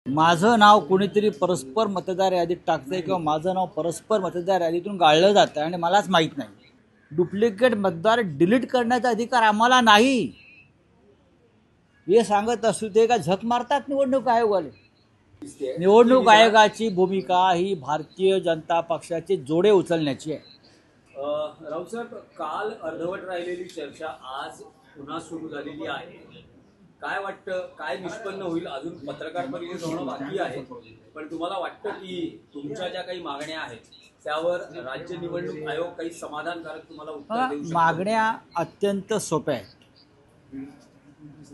माझं नाव कोणीतरी परस्पर मतदार यादीत टाकतंय किंवा माझं नाव परस्पर मतदार यादीतून गाळलं जातं आणि मलाच माहीत नाही. डुप्लिकेट मतदार डिलीट करण्याचा अधिकार आम्हाला नाही हे सांगत असू ते का झक मारतात निवडणूक आयोगाले. निवडणूक आयोगाची भूमिका ही भारतीय जनता पक्षाचे जोडे उचलण्याची आहे. राऊतसाहेब, काल अर्धवट राहिलेली चर्चा आज पुन्हा सुरू झालेली आहे. काय वाटतं, काय निष्पन्न होईल? अजून पत्रकार परिषद होणं बाकी आहे, पण तुम्हाला वाटतं की तुमच्या ज्या काही मागण्या आहेत त्यावर राज्य निवडणूक आयोग काही समाधानकारक तुम्हाला उत्तर देऊ शकतो? मागण्या अत्यंत सोप्या आहेत,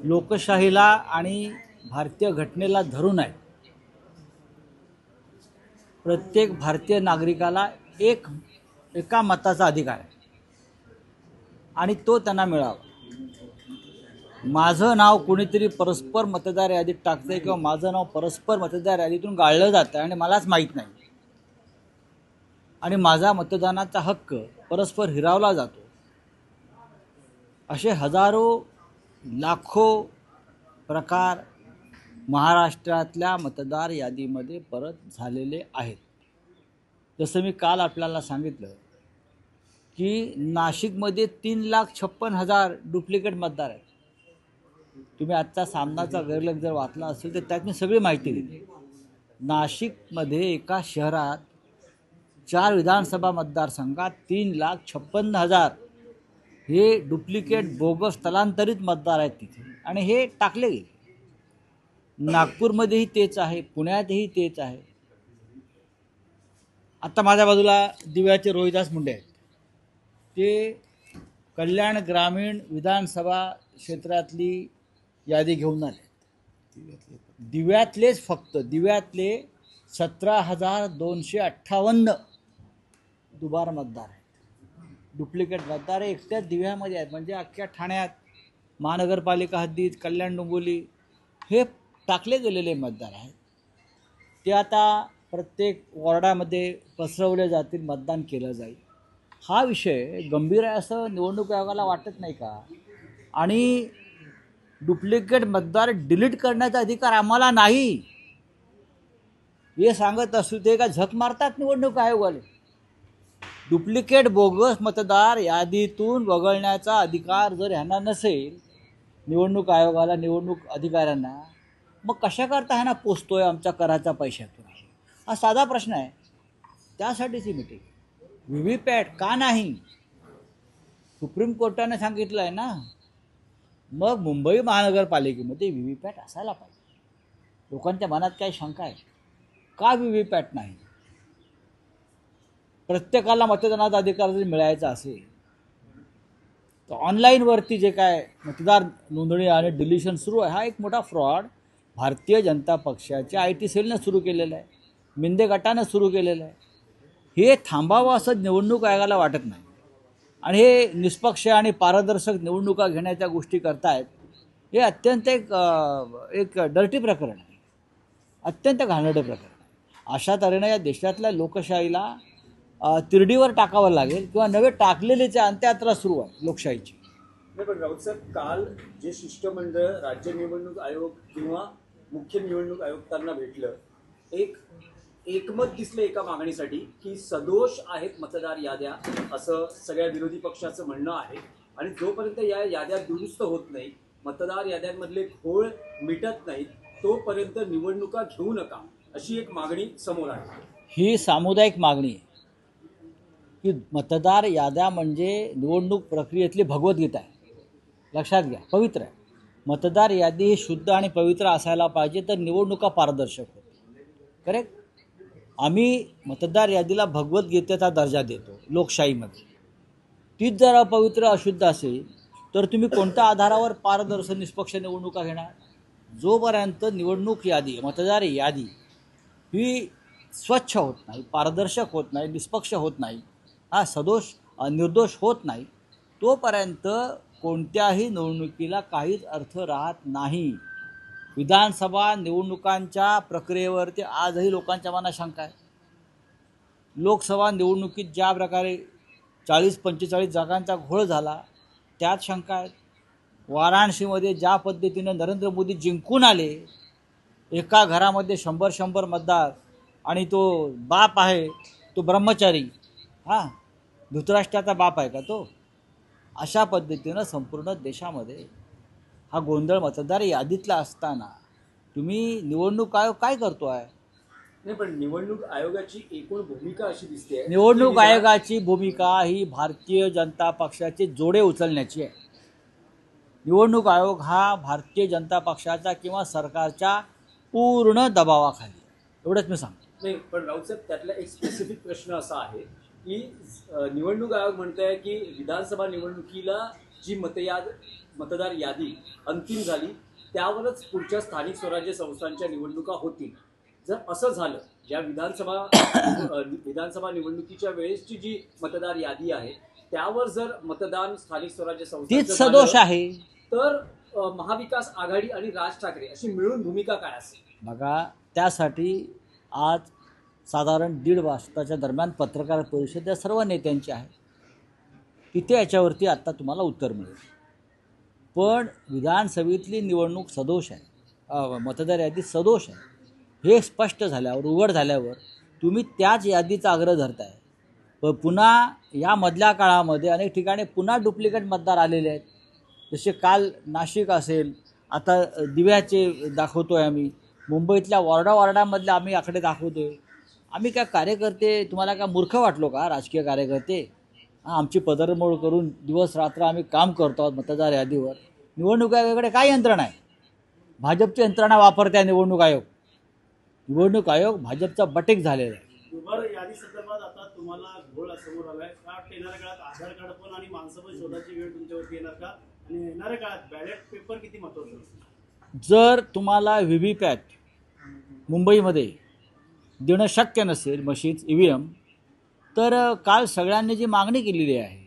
लोकशाहीला आणि भारतीय घटनेला धरून आहे. प्रत्येक भारतीय नागरिकाला एका मताचा अधिकार आहे आणि तो त्यांना मिळावा. माझं नाव कोणीतरी परस्पर मतदार यादीत टाकतंय किंवा माझं नाव परस्पर मतदार यादीतून गाळलं जातं आणि मलाच माहीत नाही आणि माझा मतदानाचा हक्क परस्पर हिरावला जातो, असे हजारो लाखो प्रकार महाराष्ट्रातल्या मतदार यादीमध्ये परत झालेले आहेत. जसं मी काल आपल्याला सांगितलं की नाशिकमध्ये 3,56,000 डुप्लिकेट मतदार आहेत. तुम्ही आजचा सामनाचा गैरलेख जर वाचला असेल तर त्यात मी सगळी माहिती दिली. नाशिकमध्ये एका शहरात 4 विधानसभा मतदारसंघात 3,56,000 हे डुप्लिकेट बोगस स्थलांतरित मतदार आहेत तिथे, आणि हे टाकले गेले. नागपूरमध्येही तेच आहे, पुण्यातही तेच आहे. आता माझ्या बाजूला दिव्याचे रोहिदास मुंडे आहेत, ते कल्याण ग्रामीण विधानसभा क्षेत्रातली यादी घेऊन आले. दिव्यातलेच फक्त दिव्यातले 17,258 दुबार मतदार आहेत, डुप्लिकेट मतदार हे एकट्याच दिव्यामध्ये आहेत. म्हणजे अख्ख्या ठाण्यात महानगरपालिका हद्दीत कल्याण डोंबिवली हे टाकले गेलेले मतदार आहेत. ते आता प्रत्येक वॉर्डामध्ये पसरवले जातील, मतदान केलं जाईल. हा विषय गंभीर आहे असं निवडणूक आयोगाला वाटत नाही का? आणि डुप्लिकेट मतदार डिलीट करण्याचा अधिकार आम्हाला नाही हे सांगत असू ते का झक मारतात निवडणूक आयोगाले. डुप्लिकेट बोगस मतदार यादीतून वगळण्याचा अधिकार जर ह्यांना नसेल, निवडणूक आयोगाला, निवडणूक अधिकाऱ्यांना, मग कशा करता ह्यांना पोचतोय आमच्या कराच्या पैशातून? हा साधा प्रश्न आहे. त्यासाठीच ही मीटिंग. व्हीव्हीपॅट का नाही? सुप्रीम कोर्टाने सांगितलं आहे ना. मग मुंबई महानगरपालिकेमध्ये व्हीव्हीपॅट असायला पाहिजे. लोकांच्या मनात काही शंका आहे का व्हीव्हीपॅट नाही? प्रत्येकाला मतदानाचा अधिकार जरी मिळायचा असेल तर ऑनलाईनवरती जे काय मतदार नोंदणी आणि डिलिशन सुरू आहे, हा एक मोठा फ्रॉड भारतीय जनता पक्षाच्या IT सेलनं सुरू केलेला आहे, मिंदे गटानं सुरू केलेलं आहे. हे थांबावं असं निवडणूक आयोगाला वाटत नाही, आणि हे निष्पक्ष आणि पारदर्शक निवडणुका घेण्याच्या गोष्टी करतायत. हे अत्यंत एक डर्टी प्रकरण आहे, अत्यंत घाणेरडं प्रकरण आहे. अशा तऱ्हेनं या देशातल्या लोकशाहीला तिरडीवर टाकावं लागेल, किंवा नवे टाकलेलीचे अंत्ययात्रा सुरू आहे लोकशाहीची. नाही, पण राऊतसाहेब, काल जे शिष्टमंडळ राज्य निवडणूक आयोग किंवा मुख्य निवडणूक आयुक्तांना भेटलं, एकमत दिसलं एका मागणीसाठी की सदोष आहेत मतदार याद्या, असं सगळ्या विरोधी पक्षाचं म्हणणं आहे. आणि जोपर्यंत या याद्या दुरुस्त होत नाही, मतदार याद्यांमधले घोळ मिटत नाहीत, तोपर्यंत निवडणुका घेऊ नका, अशी एक मागणी समोर आहे. ही सामुदायिक मागणी आहे की मतदार याद्या म्हणजे निवडणूक प्रक्रियेतली भगवद्गीता आहे. लक्षात घ्या, पवित्र आहे. मतदार यादी ही शुद्ध आणि पवित्र असायला पाहिजे, तर निवडणुका पारदर्शक होतील. करेक्ट? आम्ही मतदार यादीला भगवद्गीतेचा दर्जा देतो लोकशाहीमध्ये. तीच जर अपवित्र, अशुद्ध असेल तर तुम्ही कोणत्या आधारावर पारदर्शक निष्पक्ष निवडणुका घेणार? जोपर्यंत निवडणूक यादी, मतदार यादी ही स्वच्छ होत नाही, पारदर्शक होत नाही, निष्पक्ष होत नाही, सदोष निर्दोष होत नाही, तोपर्यंत कोणत्याही निवडणुकीला काहीच अर्थ राहत नाही. विधानसभा निवडणुकांच्या प्रक्रियेवरती आजही लोकांच्या मनात शंका आहे. लोकसभा निवडणुकीत ज्या प्रकारे 40-45 जागांचा घोळ झाला, त्यात शंका आहेत. वाराणसीमध्ये ज्या पद्धतीने नरेंद्र मोदी जिंकून आले, एका घरामध्ये 100 मतदार आणि तो बाप आहे तो ब्रह्मचारी, हां धृतराष्ट्राचा बाप आहे का तो? अशा पद्धतीनं संपूर्ण देशामध्ये हा गोंधळ मतदार यादीतला असताना तुम्ही निवडणूक आयोग काय करतो आहे? नाही, पण निवडणूक आयोगाची एकूण भूमिका अशी दिसते, निवडणूक आयोगाची भूमिका ही भारतीय जनता पक्षाचे जोडे उचलण्याची आहे. निवडणूक आयोग हा भारतीय जनता पक्षाचा किंवा सरकारच्या पूर्ण दबावाखाली, एवढंच मी सांगतो. नाही, पण राऊत साहेब, त्यातला एक स्पेसिफिक प्रश्न असा आहे की निवडणूक आयोग म्हणतोय की विधानसभा निवडणुकीला जी मतदार यादी अंतिम झाली त्यावरच पुढच्या स्थानिक स्वराज्य संस्थांच्या निवडणुका होतील. जर असं झालं, या विधानसभा निवडणुकीच्या वेळेसची जी मतदार यादी आहे त्यावर जर मतदान स्थानिक स्वराज्य तीच संस्थांचं सदोष झालं, आहे. तर महाविकास आघाडी आणि राज ठाकरे अशी मिळून भूमिका काय असेल? बघा, त्यासाठी आज साधारण 1.5 वाजताच्या दरम्यान पत्रकार परिषद या सर्व नेत्यांची आहे. तिथे याच्यावरती आत्ता तुम्हाला उत्तर मिळेल. पण विधानसभेतली निवडणूक सदोष आहे, मतदार यादी सदोष आहे हे स्पष्ट झाल्यावर, उघड झाल्यावर तुम्ही त्याच यादीचा आग्रह धरताय. पण पुन्हा या मधल्या काळामध्ये अनेक ठिकाणी पुन्हा डुप्लिकेट मतदार आलेले आहेत. जसे काल नाशिक असेल, आता दिव्याचे दाखवतोय आम्ही, मुंबईतल्या वॉर्डामधले आम्ही आकडे दाखवतोय. आम्ही काय कार्यकर्ते तुम्हाला काय मूर्ख वाटलो का? राजकीय कार्यकर्ते आमची पदरमोड करून दिवस रात्र आम्ही काम करतो आहोत मतदार यादीवर. निवडणूक आयोगाकडे काय यंत्रणा आहे? भाजपची यंत्रणा वापरते निवडणूक आयोग. निवडणूक आयोग भाजपचा बटेक झालेला आहे. दुबार यादी संदर्भात आता तुम्हाला घोळ समोर आलाय का? येणाऱ्या काळात आधार कार्ड पण आणि माणसं पण शोधाची वेळ तुमच्यावरती येणार का? आणि येणाऱ्या काळात बॅलेट पेपर किती महत्त्वाचं असेल? जर तुम्हाला व्हीव्हीपॅट मुंबईमध्ये देणं शक्य नसेल, मशीद EVM, तर काल सगळ्यांनी जी मागणी केलेली आहे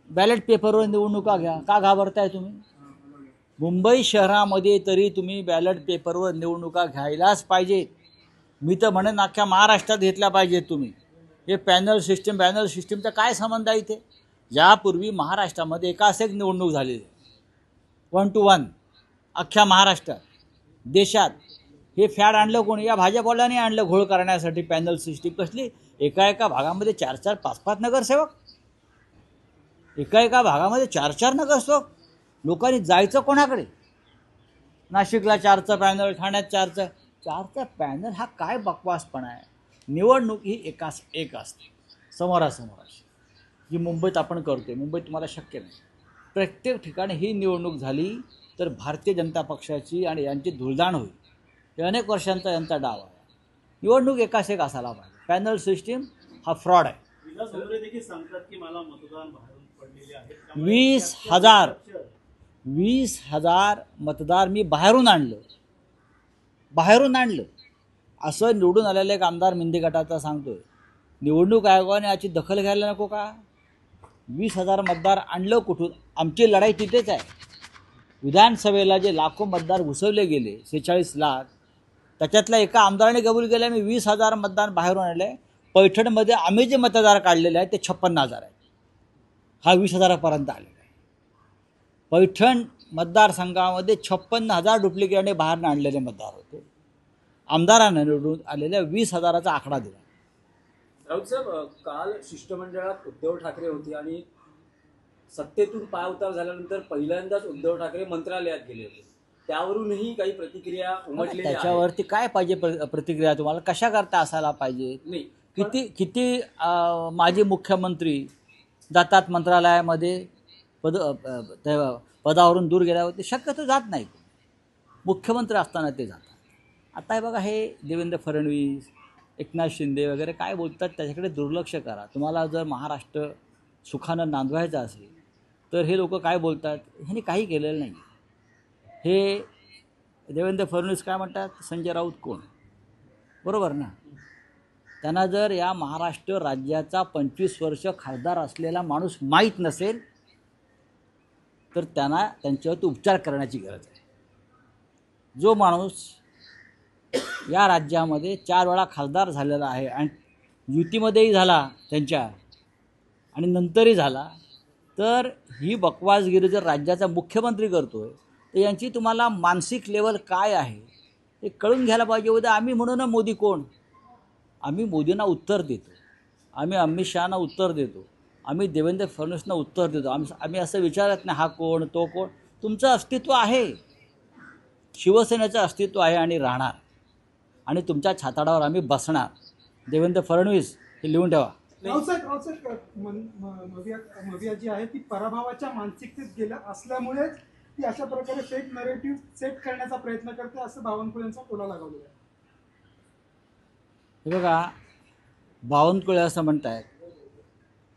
बॅलेट पेपरवर निवडणुका घ्या. का घाबरताय तुम्ही? मुंबई शहरामध्ये तरी तुम्ही बॅलेट पेपरवर निवडणुका घ्यायलाच पाहिजे. मी तर म्हणेन अख्ख्या महाराष्ट्रात घेतल्या पाहिजेत तुम्ही. हे पॅनल सिस्टीमचा काय संबंध आहे इथे? यापूर्वी महाराष्ट्रामध्ये एकास एक निवडणूक झालेली आहे, 1 to 1 अख्ख्या महाराष्ट्रात, देशात. हे फॅड आणलं कोणी? या भाजपवाल्यांनी आणलं घोळ करण्यासाठी. पॅनल सिस्टीम कसली? एका भागामध्ये 4-4, 5-5 नगरसेवक, एका भागामध्ये 4-4 नगरसेवक. लोकांनी जायचं कोणाकडे? नाशिकला 4चं पॅनल, ठाण्यात 4चं पॅनल. हा काय बकवासपणा आहे? निवडणूक ही एकास एक असते, समोरासमोर अशी, जी मुंबईत आपण करतोय. मुंबईत तुम्हाला शक्य नाही. प्रत्येक ठिकाणी ही निवडणूक झाली तर भारतीय जनता पक्षाची आणि यांची धुळदाण होईल. हे अनेक वर्षांचा यांचा डाव आहे. निवडणूक एकास एक असायला पाहिजे. पॅनल सिस्टीम हा फ्रॉड आहे. विलास भोसले देखील सांगतात की मला मतदान बाहेरून पडलेले आहेत. 20,000 मतदार मी बाहेरून आणलं असं निवडून आलेले एक आमदार मिंदे गटाचा सांगतोय. निवडणूक आयोगाने याची दखल घ्यायला नको का? 20,000 मतदार आणलं कुठून? आमची लढाई तिथेच आहे. विधानसभेला जे लाखो मतदार घुसवले गेले, 46 लाख, त्याच्यातल्या एका आमदाराने कबूल केलं मी 20,000 मतदार बाहेरून आणले. पैठणमध्ये आम्ही जे मतदार काढलेले आहेत ते 56,000 आहेत. हा 20,000पर्यंत आलेला आहे. पैठण मतदारसंघामध्ये 56,000 डुप्लिकेटने बाहेर आणलेले मतदार होते. आमदारांना निवडून आलेल्या 20,000चा आकडा दिला. राऊत साहेब, काल शिष्टमंडळात उद्धव ठाकरे होते आणि सत्तेतून पायउतार झाल्यानंतर पहिल्यांदाच उद्धव ठाकरे मंत्रालयात गेले होते. त्यावरूनही काही प्रतिक्रिया उमटलेल्या आहेत. त्याच्यावरती काय पाहिजे प्रतिक्रिया? तुम्हाला कशा करता असायला पाहिजे? नाही, किती माजी मुख्यमंत्री जातात मंत्रालयामध्ये पदावरून दूर गेल्यावरती? शक्यतो जात नाही. मुख्यमंत्री असताना ते जातात. आता हे बघा, हे देवेंद्र फडणवीस, एकनाथ शिंदे वगैरे काय बोलतात त्याच्याकडे दुर्लक्ष करा. तुम्हाला जर महाराष्ट्र सुखानं नांदवायचं असेल तर हे लोक काय बोलतात? ह्यांनी काही केलेलं नाही. हे देवेंद्र फडणवीस काय म्हणतात? संजय राऊत कोण? बरोबर ना? त्यांना जर या महाराष्ट्र राज्याचा 25 वर्ष खासदार असलेला माणूस माहीत नसेल तर त्यांना त्यांच्यावरती उपचार करण्याची गरज आहे. जो माणूस या राज्यामध्ये 4 वेळा खासदार झालेला आहे आणि युतीमध्येही झाला त्यांच्या आणि नंतरही झाला, तर ही बकवासगिरी जर राज्याचा मुख्यमंत्री करतोय तर यांची तुम्हाला मानसिक लेवल काय आहे हे कळून घ्यायला पाहिजे. उद्या आम्ही म्हणू ना मोदी कोण, आम्ही मोदींना उत्तर देतो, आम्ही अमित शहाना उत्तर देतो, आम्ही देवेंद्र फडणवीसना उत्तर देतो. आम्ही असं विचारत नाही हा कोण तो कोण. तुमचं अस्तित्व आहे, शिवसेनेचं अस्तित्व आहे आणि राहणार, आणि तुमच्या छाताडावर आम्ही बसणार. देवेंद्र फडणवीस हे लिहून ठेवा. मविया जी आहे ती पराभवाच्या मानसिकतेत गेल्या असल्यामुळे ती अशा प्रकारे फेक नरेटिव्ह सेट करण्याचा प्रयत्न करते असं बावनकुळे यांचा टोला लागवलेला आहे. हे बघा, बावनकुळे असं म्हणत आहेत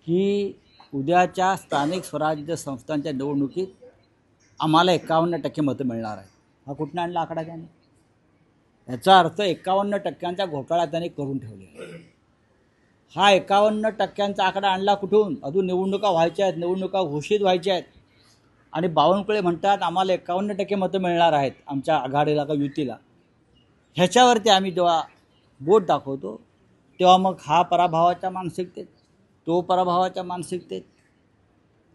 की उद्याच्या स्थानिक स्वराज्य संस्थांच्या निवडणुकीत आम्हाला 51% मतं मिळणार आहेत. हा कुठनं आणला आकडा त्याने? याचा अर्थ 51% घोटाळा त्याने करून ठेवलेला आहे. हा 51% आकडा आणला कुठून? अजून निवडणुका व्हायच्या आहेत, निवडणुका घोषित व्हायच्या आहेत, आणि बावनकुळे म्हणतात आम्हाला 51% मतं मिळणार आहेत आमच्या आघाडीला का युतीला. ह्याच्यावरती आम्ही जेव्हा बोट दाखवतो तेव्हा मग हा पराभवाच्या मानसिकतेत, तो पराभवाच्या मानसिकतेत.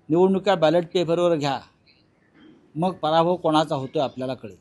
निवडणुका बॅलेट पेपरवर घ्या, मग पराभव कोणाचा होतो आपल्याला कळेल.